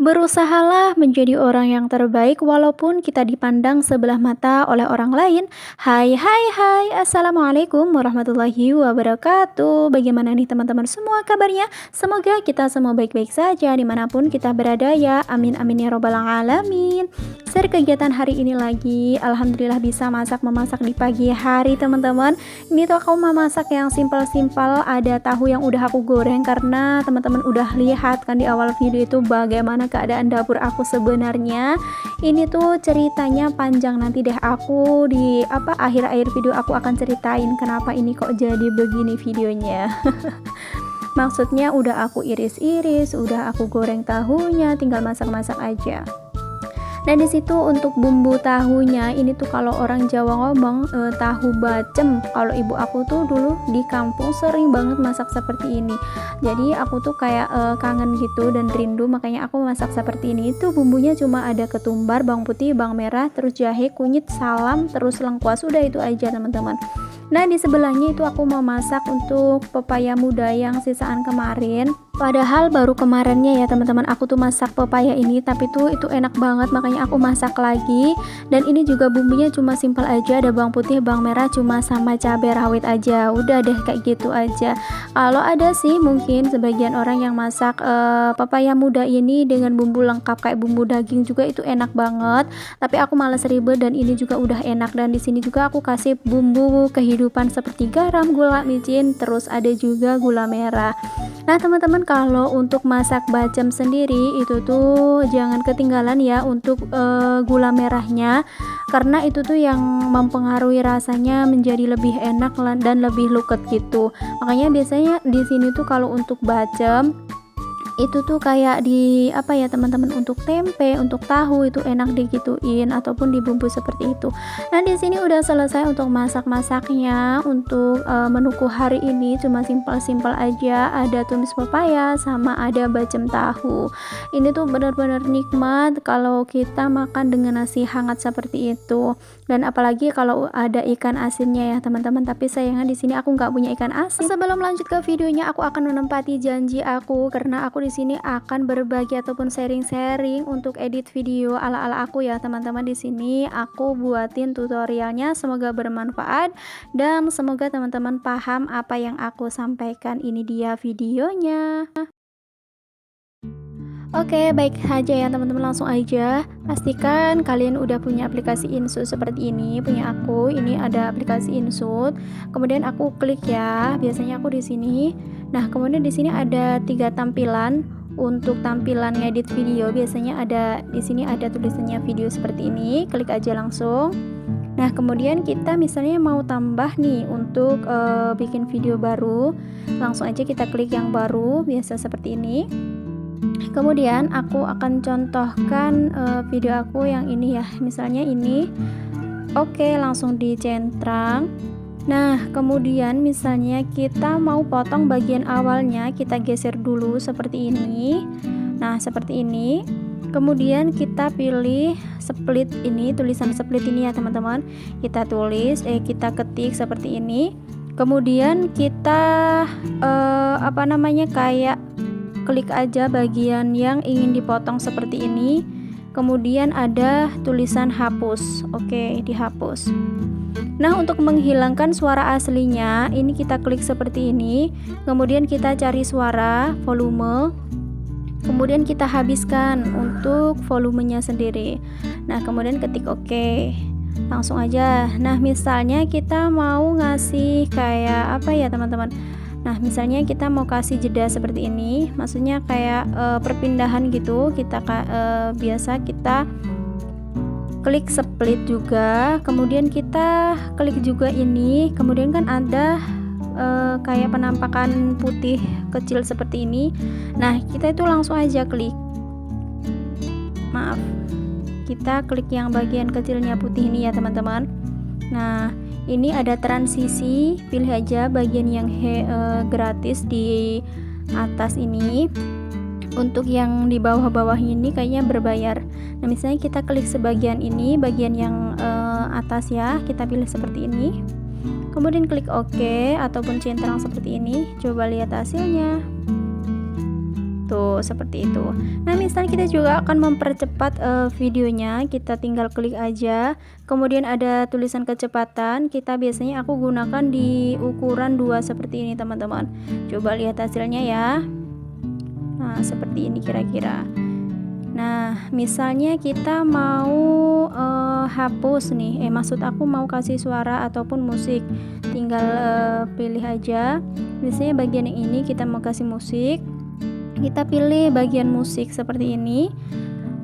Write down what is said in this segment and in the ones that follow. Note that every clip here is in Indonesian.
Berusahalah menjadi orang yang terbaik walaupun kita dipandang sebelah mata oleh orang lain. Hai hai hai, Assalamualaikum warahmatullahi wabarakatuh. Bagaimana nih teman-teman semua kabarnya? Semoga kita semua baik-baik saja dimanapun kita berada ya. Amin amin ya robbal alamin. Share kegiatan hari ini lagi. Alhamdulillah bisa memasak di pagi hari teman-teman. Ini tuh aku memasak yang simpel-simpel. Ada tahu yang udah aku goreng karena teman-teman udah lihat kan di awal video itu bagaimana keadaan dapur aku sebenarnya. Ini tuh ceritanya panjang, nanti deh aku di akhir-akhir video aku akan ceritain kenapa ini kok jadi begini videonya. Maksudnya udah aku iris-iris, udah aku goreng tahunya, tinggal masak-masak aja. Nah di situ untuk bumbu tahunya ini tuh kalau orang Jawa ngomong tahu bacem. Kalau ibu aku tuh dulu di kampung sering banget masak seperti ini. Jadi aku tuh kayak kangen gitu dan rindu, makanya aku masak seperti ini. Itu bumbunya cuma ada ketumbar, bawang putih, bawang merah, terus jahe, kunyit, salam, terus lengkuas. Udah itu aja teman-teman. Nah di sebelahnya itu aku mau masak untuk pepaya muda yang sisaan kemarin. Padahal baru kemarinnya ya teman-teman aku tuh masak pepaya ini, tapi tuh itu enak banget makanya aku masak lagi. Dan ini juga bumbunya cuma simpel aja, ada bawang putih, bawang merah, cuma sama cabai rawit aja. Udah deh kayak gitu aja. Kalau ada sih mungkin sebagian orang yang masak pepaya muda ini dengan bumbu lengkap kayak bumbu daging juga itu enak banget. Tapi aku malas ribet dan ini juga udah enak. Dan di sini juga aku kasih bumbu kehidupan seperti garam, gula, micin, terus ada juga gula merah. Nah teman-teman kalau untuk masak bacem sendiri itu tuh jangan ketinggalan ya untuk gula merahnya, karena itu tuh yang mempengaruhi rasanya menjadi lebih enak dan lebih luket gitu. Makanya biasanya di sini tuh kalau untuk bacem itu tuh kayak di teman-teman, untuk tempe, untuk tahu itu enak digituin ataupun dibumbu seperti itu. Nah di sini udah selesai untuk masak-masaknya. Untuk menuku hari ini cuma simpel-simpel aja, ada tumis pepaya sama ada bacem tahu. Ini tuh benar-benar nikmat kalau kita makan dengan nasi hangat seperti itu, dan apalagi kalau ada ikan asinnya ya teman-teman. Tapi sayangnya di sini aku nggak punya ikan asin. Sebelum lanjut ke videonya, aku akan menempati janji aku, karena aku di sini akan berbagi ataupun sharing-sharing untuk edit video ala-ala aku ya teman-teman. Di sini aku buatin tutorialnya, semoga bermanfaat dan semoga teman-teman paham apa yang aku sampaikan. Ini dia videonya. Oke, baik saja ya teman-teman, langsung aja. Pastikan kalian udah punya aplikasi InShoot seperti ini. Punya aku, ini ada aplikasi InShoot. Kemudian aku klik ya. Biasanya aku di sini. Nah, kemudian di sini ada 3 tampilan untuk tampilan ngedit video. Biasanya ada di sini ada tulisannya video seperti ini. Klik aja langsung. Nah, kemudian kita misalnya mau tambah nih untuk bikin video baru. Langsung aja kita klik yang baru, biasa seperti ini. Kemudian aku akan contohkan video aku yang ini ya, misalnya ini. Oke, langsung dicentrang. Nah kemudian misalnya kita mau potong bagian awalnya, kita geser dulu seperti ini. Nah seperti ini. Kemudian kita pilih split ini, tulisan split ini ya teman-teman. Kita kita ketik seperti ini. Kemudian kita kayak klik aja bagian yang ingin dipotong seperti ini. Kemudian ada tulisan hapus. Oke, dihapus. Nah untuk menghilangkan suara aslinya, ini kita klik seperti ini. Kemudian kita cari suara, volume. Kemudian kita habiskan untuk volumenya sendiri. Nah kemudian ketik oke. Langsung aja. Nah misalnya kita mau ngasih kayak teman-teman. Nah misalnya kita mau kasih jeda seperti ini, maksudnya kayak perpindahan gitu. Kita biasa kita klik split juga, kemudian kita klik juga ini. Kemudian kan ada kayak penampakan putih kecil seperti ini. Nah kita itu langsung aja klik, kita klik yang bagian kecilnya putih ini ya teman-teman. Nah ini ada transisi, pilih aja bagian yang gratis di atas ini. Untuk yang di bawah-bawah ini kayaknya berbayar. Nah misalnya kita klik sebagian ini, bagian yang atas ya, kita pilih seperti ini. kemudian klik OK ataupun centang seperti ini. Coba lihat hasilnya. Tuh, seperti itu. Nah, misalnya kita juga akan mempercepat videonya, kita tinggal klik aja. Kemudian ada tulisan kecepatan, kita biasanya aku gunakan di ukuran 2 seperti ini, teman-teman. Coba lihat hasilnya ya. Nah, seperti ini kira-kira. Nah, misalnya kita mau hapus nih, maksud aku mau kasih suara ataupun musik, tinggal pilih aja. Misalnya bagian yang ini kita mau kasih musik, kita pilih bagian musik seperti ini.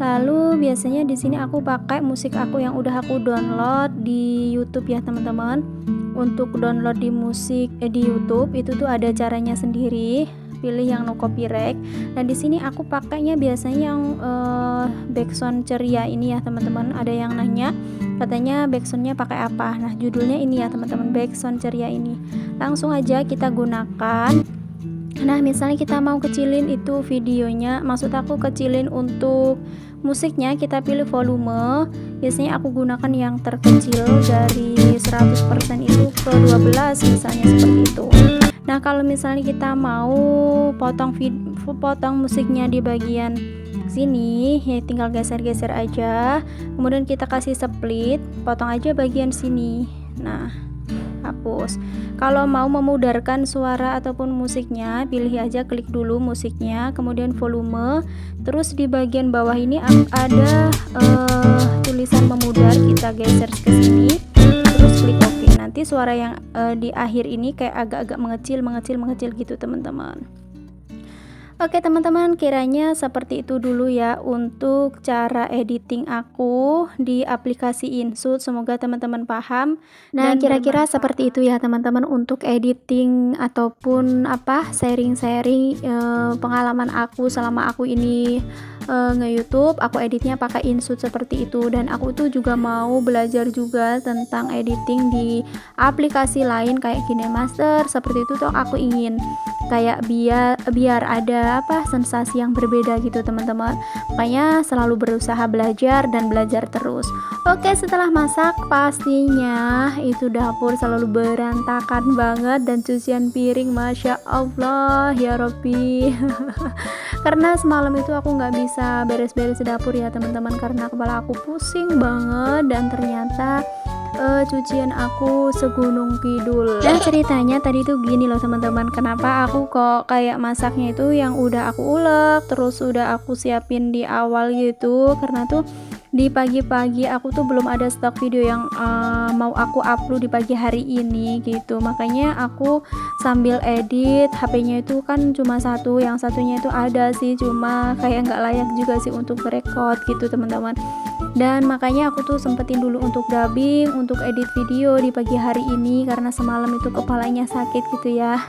Lalu biasanya di sini aku pakai musik aku yang udah aku download di YouTube ya, teman-teman. Untuk download di di YouTube itu tuh ada caranya sendiri. Pilih yang no copyright. Dan di sini aku pakainya biasanya yang backsound ceria ini ya, teman-teman. Ada yang nanya katanya backsoundnya pakai apa. Nah, judulnya ini ya, teman-teman, backsound ceria ini. Langsung aja kita gunakan. Nah, misalnya kita mau kecilin itu videonya, maksud aku kecilin untuk musiknya, kita pilih volume. Biasanya aku gunakan yang terkecil dari 100% itu ke 12 misalnya, seperti itu. Nah, kalau misalnya kita mau potong musiknya di bagian sini, ya tinggal geser-geser aja. Kemudian kita kasih split, potong aja bagian sini. Nah, hapus. Kalau mau memudarkan suara ataupun musiknya, pilih aja, klik dulu musiknya, kemudian volume, terus di bagian bawah ini ada tulisan memudar, kita geser ke sini, terus klik OK. Nanti suara yang di akhir ini kayak agak-agak mengecil gitu, teman-teman. Oke, teman-teman, kiranya seperti itu dulu ya untuk cara editing aku di aplikasi InShot. Semoga teman-teman paham. Nah, kira-kira seperti itu ya, teman-teman, untuk editing ataupun sharing-sharing pengalaman aku selama aku ini nge-YouTube. Aku editnya pakai InShot seperti itu, dan aku tuh juga mau belajar juga tentang editing di aplikasi lain kayak KineMaster. Seperti itu tuh aku ingin kayak biar ada sensasi yang berbeda gitu, teman-teman. Makanya selalu berusaha belajar dan belajar terus. Oke, setelah masak pastinya itu dapur selalu berantakan banget, dan cucian piring Masya Allah ya Robbi. Karena semalam itu aku nggak bisa beres-beres dapur ya, teman-teman, karena kepala aku pusing banget, dan ternyata cucian aku segunung kidul. Dan ceritanya tadi tuh gini loh, teman-teman, kenapa aku kok kayak masaknya itu yang udah aku ulek terus udah aku siapin di awal gitu, karena tuh di pagi-pagi aku tuh belum ada stok video yang mau aku upload di pagi hari ini gitu. Makanya aku sambil edit, HP-nya itu kan cuma satu, yang satunya itu ada sih, cuma kayak nggak layak juga sih untuk record gitu, teman-teman. Dan makanya aku tuh sempetin dulu untuk dubbing, untuk edit video di pagi hari ini, karena semalam itu kepalanya sakit gitu ya.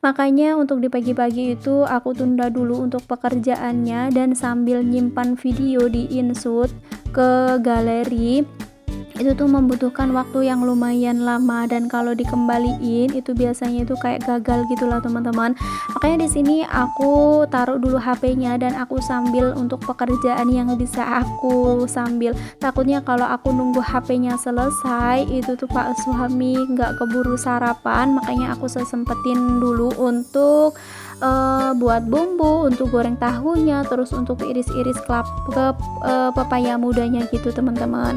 Makanya untuk di pagi-pagi itu aku tunda dulu untuk pekerjaannya, dan sambil nyimpan video di InShot ke galeri. Itu tuh membutuhkan waktu yang lumayan lama, dan kalau dikembaliin itu biasanya itu kayak gagal gitulah, teman-teman. Makanya di sini aku taruh dulu HP-nya, dan aku sambil untuk pekerjaan yang bisa aku sambil, takutnya kalau aku nunggu HP-nya selesai itu tuh Pak suami nggak keburu sarapan. Makanya aku sempetin dulu untuk buat bumbu, untuk goreng tahunya, terus untuk iris-iris pepaya mudanya gitu, teman-teman.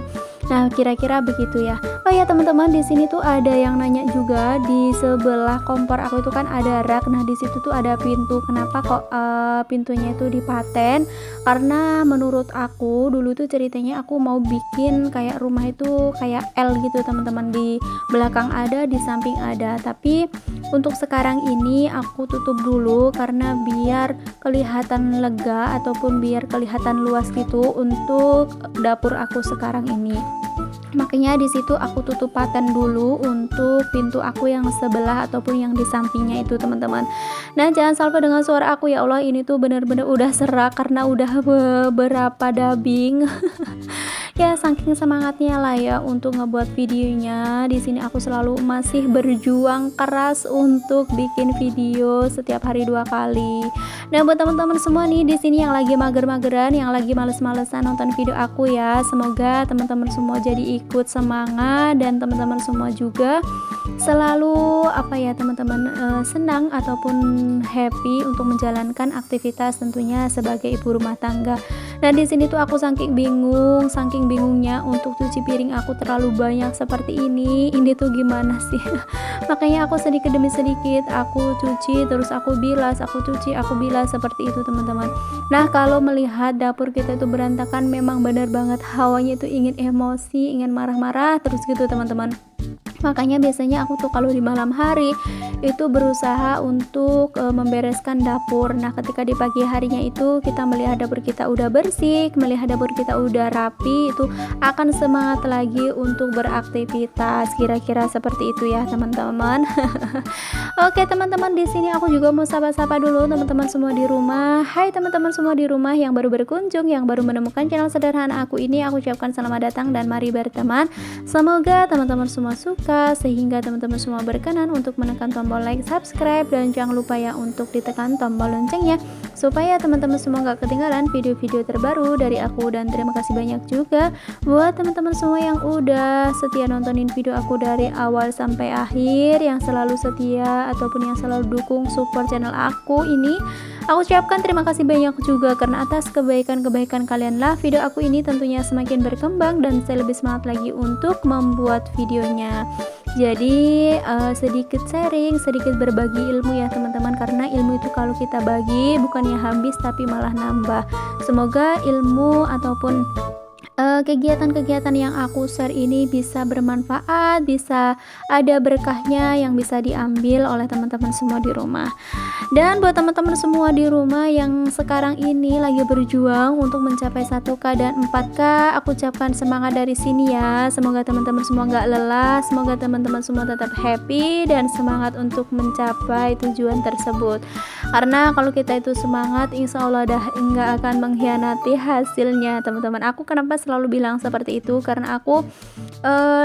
Nah, kira-kira begitu ya. Oh ya, teman-teman, di sini tuh ada yang nanya juga, di sebelah kompor aku itu kan ada rak. Nah, di situ tuh ada pintu. Kenapa kok pintunya itu dipaten? Karena menurut aku dulu tuh ceritanya aku mau bikin kayak rumah itu kayak L gitu, teman-teman. Di belakang ada, di samping ada. Tapi untuk sekarang ini aku tutup dulu karena biar kelihatan lega ataupun biar kelihatan luas gitu untuk dapur aku sekarang ini. Makanya di situ aku tutup paten dulu untuk pintu aku yang sebelah ataupun yang di sampingnya itu, teman-teman. Nah, jangan salvo dengan suara aku, ya Allah, ini tuh bener-bener udah serak karena udah beberapa dubbing. Ya, saking semangatnya lah ya untuk ngebuat videonya. Di sini aku selalu masih berjuang keras untuk bikin video setiap hari 2 kali. Nah, buat teman-teman semua nih di sini yang lagi mager-mageran, yang lagi males-malesan nonton video aku ya, semoga teman-teman semua jadi ikut semangat, dan teman-teman semua juga selalu apa ya teman-teman, senang ataupun happy untuk menjalankan aktivitas tentunya sebagai ibu rumah tangga. Nah, di sini tuh aku saking bingungnya untuk cuci piring aku terlalu banyak seperti ini tuh gimana sih? Makanya aku sedikit demi sedikit aku cuci, terus aku bilas, aku cuci, aku bilas, seperti itu teman-teman. Nah, kalau melihat dapur kita itu berantakan memang benar banget hawanya itu ingin emosi, ingin marah-marah terus gitu teman-teman. Makanya biasanya aku tuh kalau di malam hari itu berusaha untuk membereskan dapur. Nah, ketika di pagi harinya itu kita melihat dapur kita udah bersih, melihat dapur kita udah rapi, itu akan semangat lagi untuk beraktivitas. Kira-kira seperti itu ya, teman-teman. Oke, teman-teman, di sini aku juga mau sapa-sapa dulu teman-teman semua di rumah. Hai teman-teman semua di rumah yang baru berkunjung, yang baru menemukan channel sederhana aku ini, aku ucapkan selamat datang dan mari berteman. Semoga teman-teman semua suka sehingga teman-teman semua berkenan untuk menekan tombol like, subscribe, dan jangan lupa ya untuk ditekan tombol loncengnya supaya teman-teman semua gak ketinggalan video-video terbaru dari aku. Dan terima kasih banyak juga buat teman-teman semua yang udah setia nontonin video aku dari awal sampai akhir, yang selalu setia ataupun yang selalu dukung support channel aku ini. Aku ucapkan terima kasih banyak juga karena atas kebaikan-kebaikan kalian lah video aku ini tentunya semakin berkembang dan saya lebih semangat lagi untuk membuat videonya. Jadi sedikit sharing, sedikit berbagi ilmu ya teman-teman, karena ilmu itu kalau kita bagi bukannya habis tapi malah nambah. Semoga ilmu ataupun kegiatan-kegiatan yang aku share ini bisa bermanfaat, bisa ada berkahnya yang bisa diambil oleh teman-teman semua di rumah. Dan buat teman-teman semua di rumah yang sekarang ini lagi berjuang untuk mencapai 1K dan 4K, aku ucapkan semangat dari sini ya. Semoga teman-teman semua gak lelah, semoga teman-teman semua tetap happy dan semangat untuk mencapai tujuan tersebut. Karena kalau kita itu semangat, insya Allah dah nggak akan mengkhianati hasilnya teman-teman. Aku kenapa selalu bilang seperti itu, karena aku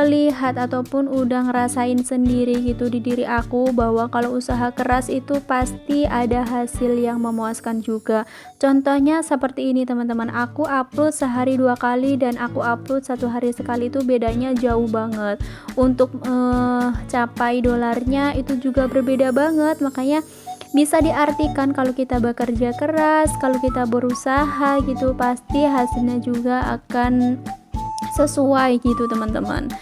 lihat ataupun udah ngerasain sendiri gitu di diri aku bahwa kalau usaha keras itu pasti ada hasil yang memuaskan juga. Contohnya seperti ini teman-teman, aku upload sehari 2 kali dan aku upload 1 hari sekali itu bedanya jauh banget. Untuk capai dolarnya itu juga berbeda banget. Makanya bisa diartikan kalau kita bekerja keras, kalau kita berusaha gitu, pasti hasilnya juga akan sesuai gitu teman-teman.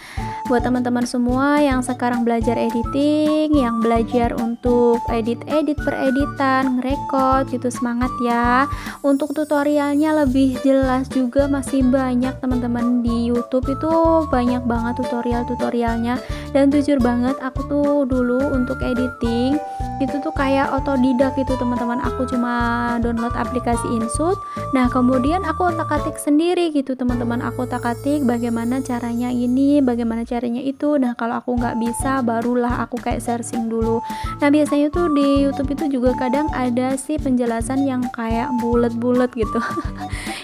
Buat teman-teman semua yang sekarang belajar editing, yang belajar untuk edit-edit pereditan, ngerekod gitu, semangat ya. Untuk tutorialnya lebih jelas juga masih banyak teman-teman di YouTube, itu banyak banget tutorialnya. Dan jujur banget aku tuh dulu untuk editing itu tuh kayak otodidak gitu teman-teman. Aku cuma download aplikasi InShot. Nah, kemudian aku otak-atik sendiri gitu teman-teman. Aku otak-atik bagaimana caranya ini, bagaimana caranya itu. Nah, kalau aku nggak bisa barulah aku kayak searching dulu. Nah, biasanya tuh di YouTube itu juga kadang ada sih penjelasan yang kayak bulet-bulet gitu.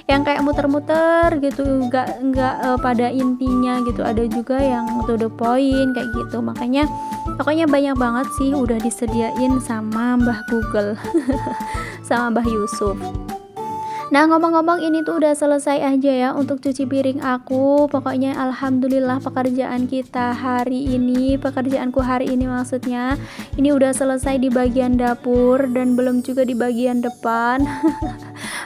Yang kayak muter-muter gitu, nggak pada intinya gitu. Ada juga yang to the point kayak gitu. Makanya pokoknya banyak banget sih udah disediain sama Mbah Google sama Mbah Yusuf. Nah, ngomong-ngomong ini tuh udah selesai aja ya untuk cuci piring aku. Pokoknya alhamdulillah pekerjaanku hari ini maksudnya, ini udah selesai di bagian dapur dan belum juga di bagian depan.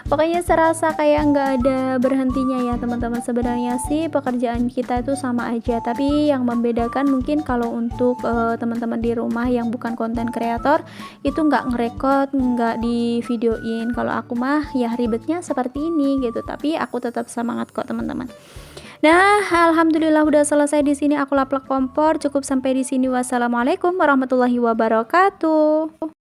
Pokoknya serasa kayak nggak ada berhentinya ya teman-teman. Sebenarnya sih pekerjaan kita itu sama aja, tapi yang membedakan mungkin kalau untuk teman-teman di rumah yang bukan konten kreator itu nggak ngerekod, nggak di videoin. Kalau aku mah ya ribetnya seperti ini gitu, tapi aku tetap semangat kok teman-teman. Nah, alhamdulillah udah selesai di sini aku laplak kompor. Cukup sampai di sini. Wassalamualaikum warahmatullahi wabarakatuh.